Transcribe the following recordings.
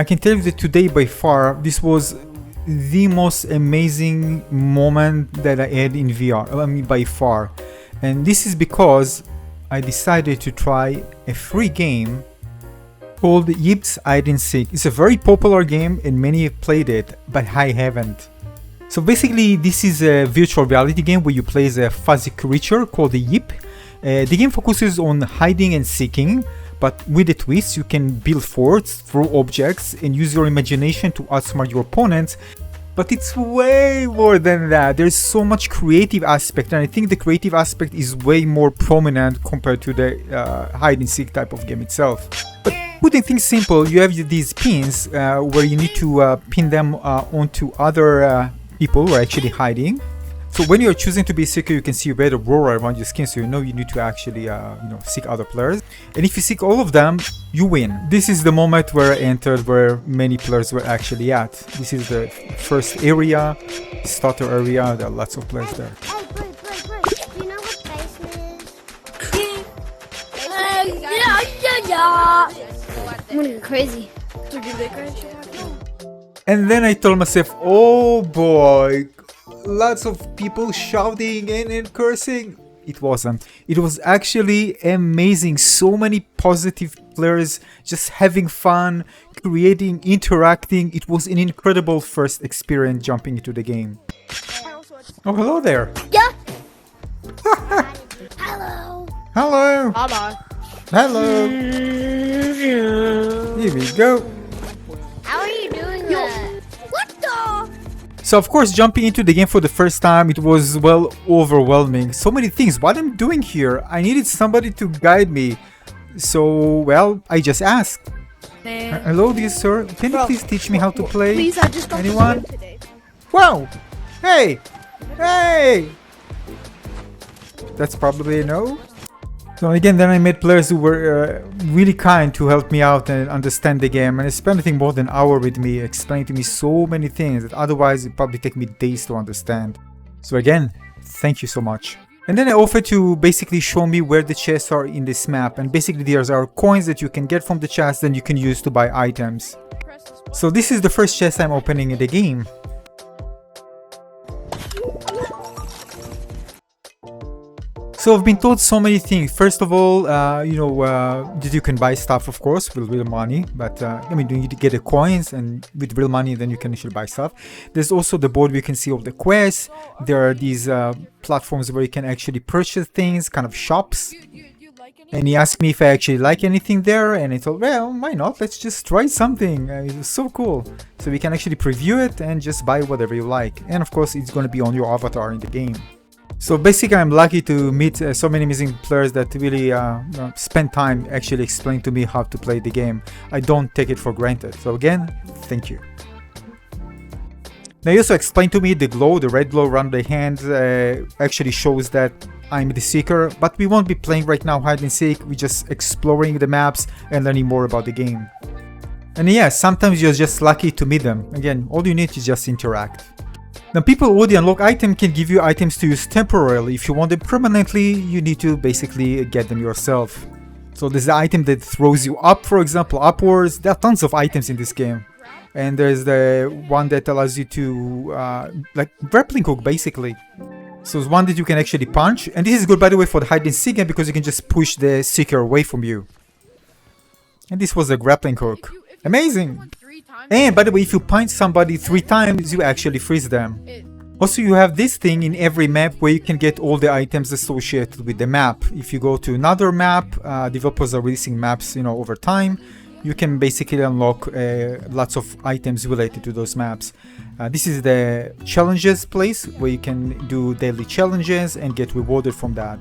I can tell you that today by far this was the most amazing moment that I had in VR, I mean by far. And this is because I decided to try a free game called Yeeps Hide and Seek. It's a very popular game and many have played it, but I haven't. So basically this is a virtual reality game where you play as a fuzzy creature called a Yeep. The game focuses on hiding and seeking, but with a twist you can build forts, throw objects and use your imagination to outsmart your opponents. But it's way more than that. There's so much creative aspect, and I think the creative aspect is way more prominent compared to the hide and seek type of game itself. But putting things simple, you have these pins where you need to pin them onto other people who are actually hiding. So when you're choosing to be seeker, you can see a red aurora around your skin, so you know you need to actually seek other players. And if you seek all of them, you win. This is the moment where I entered where many players were actually at. This is the first area, starter area. There are lots of players there. Hey, Blake, do you know what basement is? I'm gonna go crazy. And then I told myself, oh boy, lots of people shouting and cursing. It wasn't. It was actually amazing. So many positive players just having fun, creating, interacting. It was an incredible first experience jumping into the game. Oh, hello there. Yeah. Hello. Hello. Bye-bye. Hello. Here we go. How are you doing that? What the? So of course, jumping into the game for the first time, it was, well, overwhelming. So many things. What am I doing here? I needed somebody to guide me. So, well, I just asked. Hello, dear sir. Can you please teach me how to play? Please, I just got Anyone? today. Wow! Hey! Hey! That's probably a no. So again, then I met players who were really kind to help me out and understand the game, and they spent I think more than an hour with me, explaining to me so many things that otherwise it probably take me days to understand. So again, thank you so much. And then I offered to basically show me where the chests are in this map, and basically there are coins that you can get from the chests that you can use to buy items. So this is the first chest I'm opening in the game. So I've been told so many things. First of all, that you can buy stuff, of course, with real money. But I mean, you need to get the coins, and with real money, then you can actually buy stuff. There's also the board where you can see all the quests. There are these platforms where you can actually purchase things, kind of shops. And he asked me if I actually like anything there, and I thought, well, why not? Let's just try something. It was so cool. So we can actually preview it and just buy whatever you like. And of course, it's going to be on your avatar in the game. So basically, I'm lucky to meet so many amazing players that really spend time actually explaining to me how to play the game. I don't take it for granted. So again, thank you. Now, he also explained to me the glow, the red glow around the hand actually shows that I'm the seeker. But we won't be playing right now hide and seek. We're just exploring the maps and learning more about the game. And yeah, sometimes you're just lucky to meet them. Again, all you need is just interact. Now, people who already unlock items can give you items to use temporarily. If you want them permanently, you need to basically get them yourself. So there's the item that throws you up, for example, upwards. There are tons of items in this game. And there's the one that allows you to, like, grappling hook, basically. So there's one that you can actually punch. And this is good, by the way, for the hide and seek game because you can just push the seeker away from you. And this was a grappling hook. Amazing! And by the way, if you punch somebody 3 times, you actually freeze them. Also, you have this thing in every map where you can get all the items associated with the map. If you go to another map, developers are releasing maps, over time. You can basically unlock lots of items related to those maps. This is the challenges place where you can do daily challenges and get rewarded from that.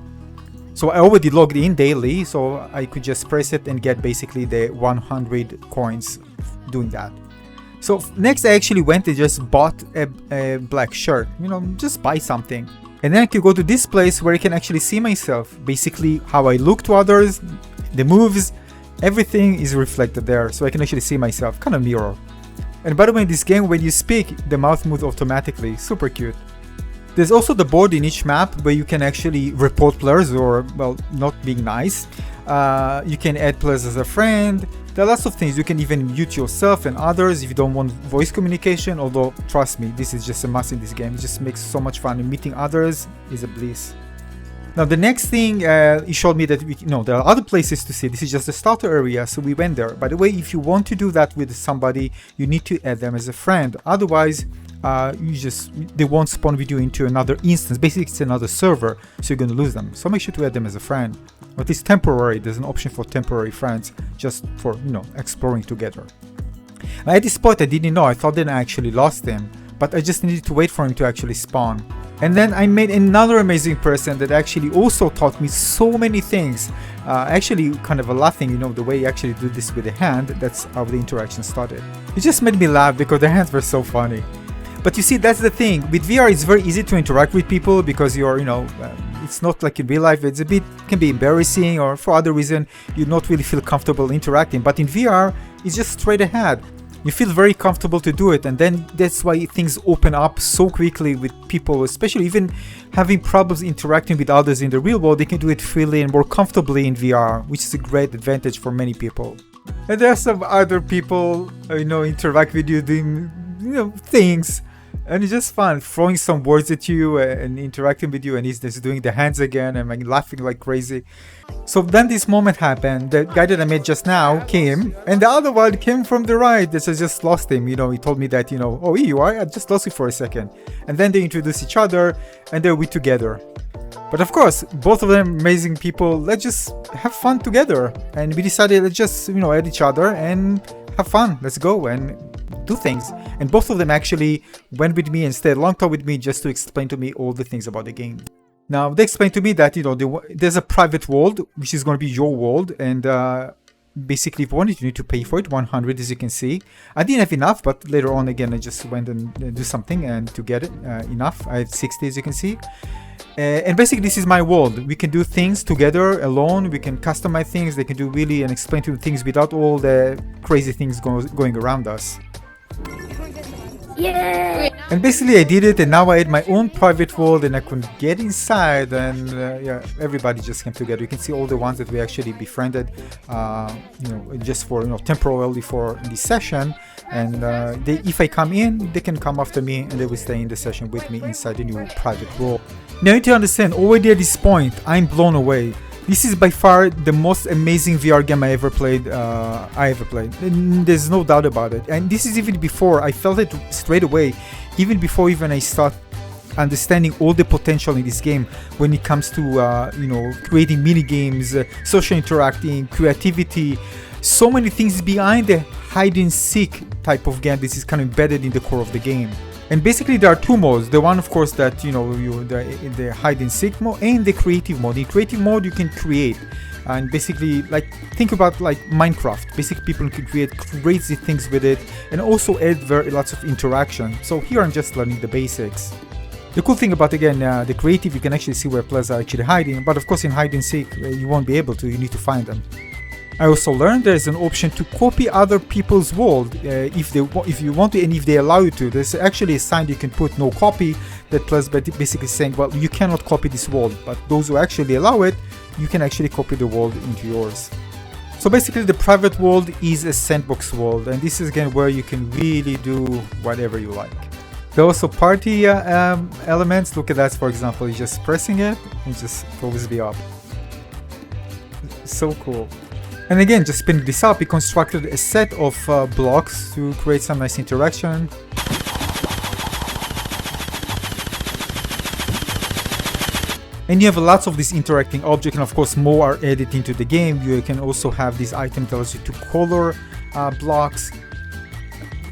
So I already logged in daily, so I could just press it and get basically the 100 coins doing that. So next I actually went and just bought a black shirt, just buy something. And then I could go to this place where I can actually see myself, basically how I look to others, the moves, everything is reflected there. So I can actually see myself, kind of mirror. And by the way, in this game, when you speak, the mouth moves automatically, super cute. There's also the board in each map where you can actually report players or, well, not being nice. You can add players as a friend. There are lots of things. You can even mute yourself and others if you don't want voice communication, although trust me, this is just a must in this game. It just makes so much fun, and meeting others is a bliss. Now the next thing, he showed me that there are other places to see. This is just the starter area, so we went there. By the way, if you want to do that with somebody, you need to add them as a friend. Otherwise, they won't spawn with you into another instance. Basically, it's another server, so you're going to lose them. So make sure to add them as a friend. But it's temporary. There's an option for temporary friends, just for exploring together. Now, at this point, I didn't know. I thought that I actually lost him, but I just needed to wait for him to actually spawn. And then I met another amazing person that actually also taught me so many things. Actually, kind of a laughing, the way you actually do this with the hand. That's how the interaction started. It just made me laugh because the hands were so funny. But you see, that's the thing. With VR, it's very easy to interact with people because you're, it's not like in real life. It's can be embarrassing, or for other reason, you not really feel comfortable interacting. But in VR, it's just straight ahead. You feel very comfortable to do it, and then that's why things open up so quickly with people, especially even having problems interacting with others in the real world. They can do it freely and more comfortably in VR, which is a great advantage for many people. And there are some other people, interact with you doing, things. And it's just fun, throwing some words at you and interacting with you, and he's just doing the hands again, and I'm laughing like crazy. So then this moment happened. The guy that I met just now came, and the other one came from the right. That I just lost him. He told me that, oh, here you are. I just lost you for a second. And then they introduced each other, and they're together. But of course, both of them amazing people. Let's just have fun together. And we decided let's just, add each other and have fun. Let's go and do things. And both of them actually went with me and stayed a long time with me just to explain to me all the things about the game. Now, they explained to me that, there's a private world, which is going to be your world. And basically, if you want it, you need to pay for it, 100, as you can see. I didn't have enough, but later on, again, I just went and do something and to get it enough. I had 60, as you can see. And basically, this is my world. We can do things together, alone. We can customize things. They can do really and explain to things without all the crazy things going around us. Yeah. And basically I did it, and now I had my own private world, and I could get inside, and everybody just came together. You can see all the ones that we actually befriended, just for temporarily for this session. And if I come in, they can come after me, and they will stay in the session with me inside the new private world. Now you need to understand, already at this point, I'm blown away. This is by far the most amazing VR game I ever played. And there's no doubt about it. And this is even before I felt it straight away, even before I start understanding all the potential in this game when it comes to creating mini games, social interacting, creativity, so many things behind the hide and seek type of game. This is kind of embedded in the core of the game. And basically there are two modes. The one, of course, that the hide and seek mode, and the creative mode. In creative mode you can create, and basically think about Minecraft. Basically people can create crazy things with it, and also add lots of interaction. So here I'm just learning the basics. The cool thing about, again, the creative, you can actually see where players are actually hiding, but of course in hide and seek you won't be able to. You need to find them. I also learned there's an option to copy other people's world if you want to, and if they allow you to. There's actually a sign you can put, no copy, that plus basically saying, well, you cannot copy this world, but those who actually allow it, you can actually copy the world into yours. So basically the private world is a sandbox world, and this is again where you can really do whatever you like. There are also party elements. Look at that, for example, you're just pressing it and it just throws me up. So cool. And again, just spinning this up, we constructed a set of blocks to create some nice interaction. And you have lots of these interacting objects, and of course more are added into the game. You can also have this item that allows you to color blocks.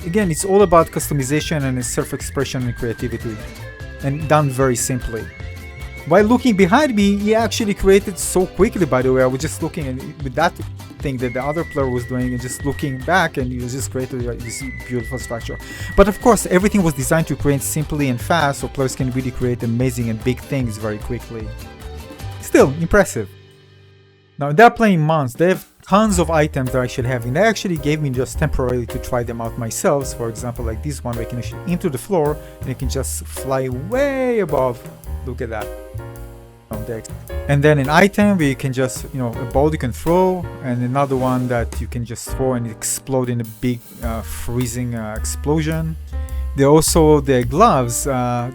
Again, it's all about customization and self-expression and creativity, and done very simply. While looking behind me, he actually created so quickly, by the way. I was just looking with that thing that the other player was doing, and just looking back, and he was just created this beautiful structure. But of course, everything was designed to create simply and fast, so players can really create amazing and big things very quickly. Still, impressive. Now, they're playing months. They have tons of items they're actually having. They actually gave me just temporarily to try them out myself. For example, like this one, where I can actually into the floor, and you can just fly way above. Look at that. decks. And then an item where you can just, you know, a ball you can throw, and another one that you can just throw and explode in a big freezing explosion. There are also the gloves,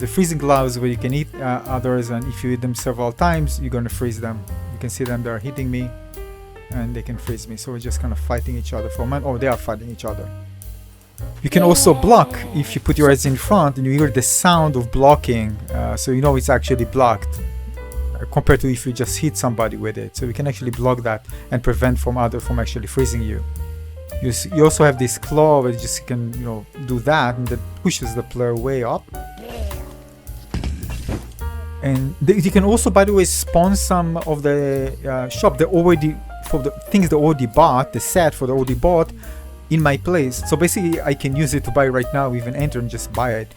the freezing gloves, where you can eat others, and if you eat them several times, you're gonna freeze them. You can see them, they're hitting me, and they can freeze me. So we're just kind of fighting each other for a moment. Oh, they are fighting each other. You can also block if you put your heads in front and you hear the sound of blocking, so you know it's actually blocked, compared to if you just hit somebody with it. So you can actually block that and prevent from actually freezing you. You also have this claw where you just can, you know, do that, and that pushes the player way up. And you can also, by the way, spawn some of the shop that already, for the things they already bought, the set for the already bought, in my place. So basically I can use it to buy right now, even enter and just buy it,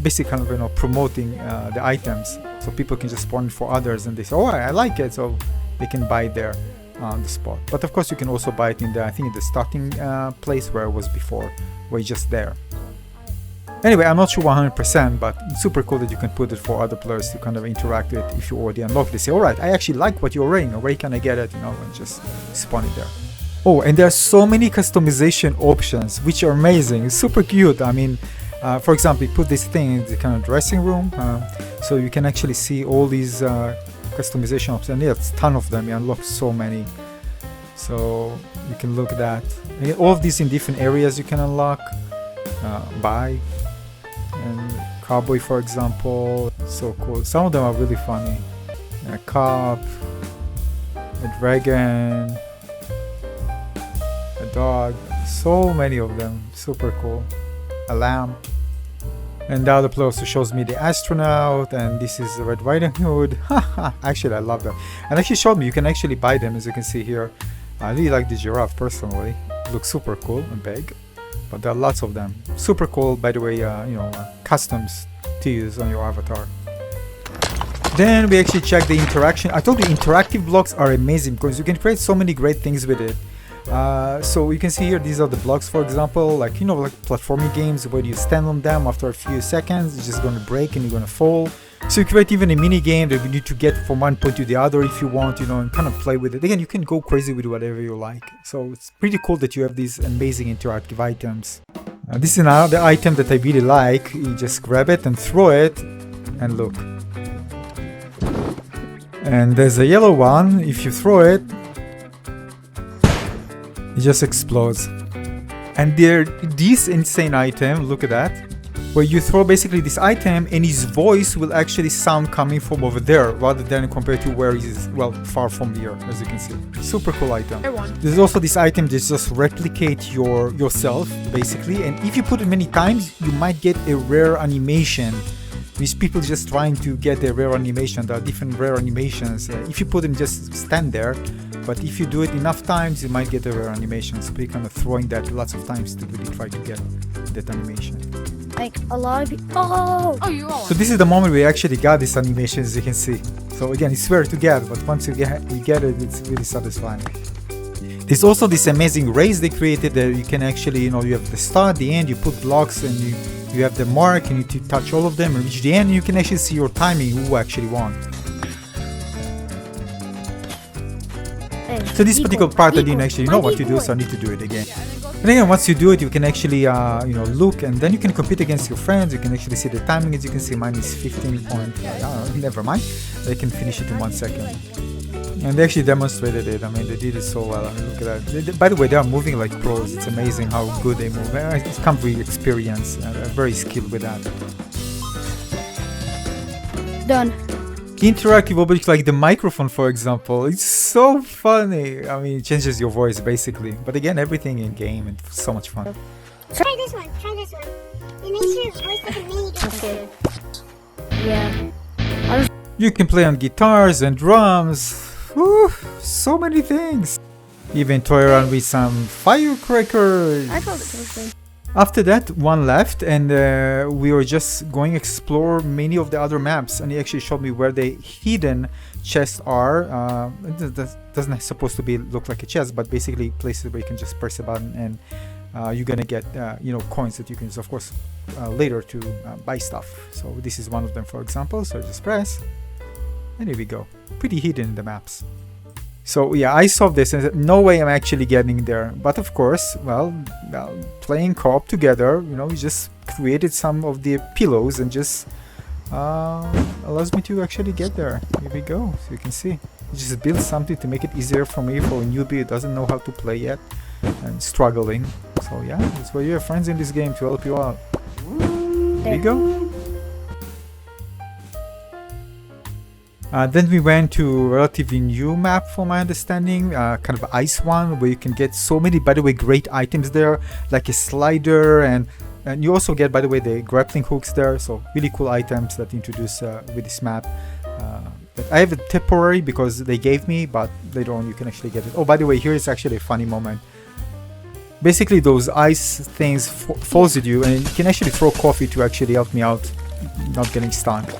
basically kind of, you know, promoting the items, so people can just spawn it for others and they say, oh, I like it, so they can buy it there on the spot. But of course you can also buy it in the, I think, in the starting place where it was before, where it's just there. Anyway, I'm not sure 100%, but it's super cool that you can put it for other players to kind of interact with. If you already unlock, they say, all right, I actually like what you're wearing, where can I get it, you know, and just spawn it there. Oh, and there are so many customization options, which are amazing. It's super cute. I mean, for example, you put this thing in the kind of dressing room, so you can actually see all these customization options. And there's a ton of them. You unlock so many. So you can look at that. And all of these in different areas you can unlock, buy. And cowboy, for example, so cool. Some of them are really funny. A cop, a dragon, a dog, so many of them, super cool. A lamb. And the other player also shows me the astronaut, and this is the Red Riding Hood. Actually, I love them. And actually showed me you can actually buy them, as you can see here. I really like the giraffe personally. Looks super cool and big, but there are lots of them. Super cool, by the way, you know, customs to use on your avatar. Then we actually check the interaction. I told you interactive blocks are amazing because you can create so many great things with it. So you can see here, these are the blocks, for example, like, you know, like platforming games where you stand on them after a few seconds, it's just going to break and you're going to fall. So you create even a mini game that you need to get from one point to the other if you want, you know, and kind of play with it. Again, you can go crazy with whatever you like. So it's pretty cool that you have these amazing interactive items. This is another item that I really like. You just grab it and throw it, and look. And there's a yellow one. If you throw it, it just explodes. And there, this insane item, look at that, where you throw basically this item and his voice will actually sound coming from over there rather than compared to where he is, well, far from here, as you can see. Super cool item. There's also this item that just replicate yourself basically, and if you put it many times you might get a rare animation. These people just trying to get a rare animation. There are different rare animations. If you put them, just stand there. But if you do it enough times, you might get a rare animation. So you're kind of throwing that lots of times to really try to get that animation. Like a lot of people. Oh, you are. So this is the moment we actually got this animation, as you can see. So again, it's rare to get, but once you get it, it's really satisfying. There's also this amazing race they created that you can actually, you know, you have the start, the end, you put blocks, and you have the mark, and you need to touch all of them and reach the end, and you can actually see your timing, who actually won. Hey, So this particular part I didn't actually know what to do, so I need to do it again. And again, once you do it, you can actually, you know, look, and then you can compete against your friends. You can actually see the timing. As you can see, mine is 15 point. Never mind. They can finish it in 1 second. And they actually demonstrated it. I mean, they did it so well. I mean, look at that. By the way, they are moving like pros. It's amazing how good they move. It's come with experience. They're very skilled with that. Done. Interactive objects like the microphone, for example, it's so funny. I mean, it changes your voice basically, but again, everything in game and so much fun. Try this one. Try this one. It makes your voice like a mini guitar. Okay. Yeah. You can play on guitars and drums. Whew, so many things. Even toy around with some firecrackers. I called it toasting. After that, one left, and we were just going to explore many of the other maps, and he actually showed me where the hidden chests are. That doesn't supposed to be look like a chest, but basically places where you can just press a button and you're gonna get you know, coins that you can use, of course, later to buy stuff. So this is one of them, for example. So just press, And here we go. Pretty hidden in the maps. So yeah, I solved this and said, no way I'm actually getting there. But of course, well, playing co-op together, you know, we just created some of the pillows and just allows me to actually get there. Here we go. So you can see. You just build something to make it easier for me, for a newbie who doesn't know how to play yet and struggling. So yeah, that's why you have friends in this game to help you out. There you go. Then we went to a relatively new map from my understanding, kind of ice one, where you can get so many, by the way, great items there, like a slider, and you also get, by the way, the grappling hooks there, so really cool items that introduce with this map. I have a temporary because they gave me, but later on you can actually get it. Oh, by the way, here is actually a funny moment. Basically, those ice things falls at you, and you can actually throw coffee to actually help me out, not getting stunned.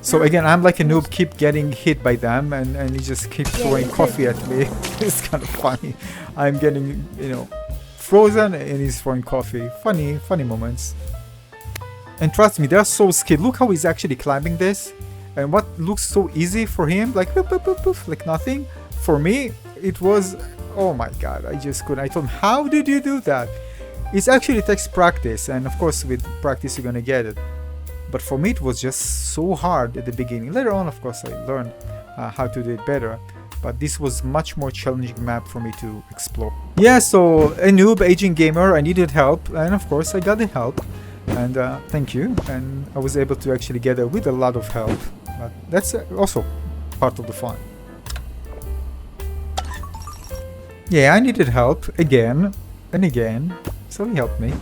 So again, I'm like a noob, keep getting hit by them, and he just keep throwing coffee at me. It's kind of funny. I'm getting, you know, frozen, and he's throwing coffee. Funny moments. And trust me, they're so skilled. Look how he's actually climbing this. And what looks so easy for him, like poof, poof, poof, poof, like nothing. For me, it was, oh my god, I just couldn't. I told him, how did you do that? It actually takes practice, and of course with practice you're gonna get it. But for me it was just so hard at the beginning. Later on, of course, I learned how to do it better. But this was much more challenging map for me to explore. Yeah, so a noob, aging gamer, I needed help, and of course I got the help. And thank you, and I was able to actually get it with a lot of help. But that's also part of the fun. Yeah, I needed help again and again, so he helped me.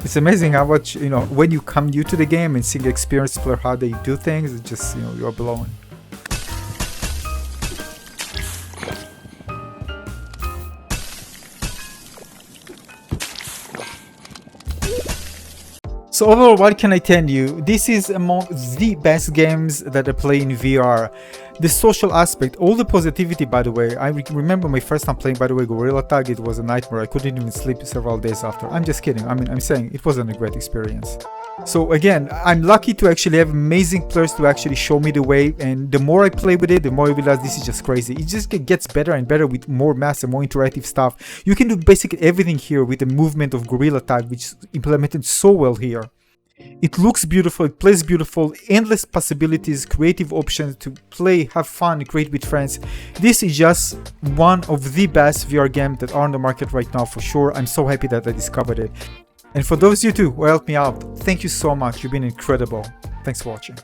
It's amazing how much, you know, when you come new to the game and see the experienced player how they do things, it's just, you know, you're blown. So overall, what can I tell you? This is among the best games that I play in VR. The social aspect, all the positivity, by the way. I remember my first time playing, by the way, Gorilla Tag. It was a nightmare. I couldn't even sleep several days after. I'm just kidding. I mean, I'm saying it wasn't a great experience. So again, I'm lucky to actually have amazing players to actually show me the way, and the more I play with it, the more I realize this is just crazy. It just gets better and better with more maps and more interactive stuff. You can do basically everything here with the movement of Gorilla Tag, which is implemented so well here. It looks beautiful, it plays beautiful, endless possibilities, creative options to play, have fun, create with friends. This is just one of the best VR games that are on the market right now for sure. I'm so happy that I discovered it. And for those of you too who helped me out, thank you so much. You've been incredible. Thanks for watching.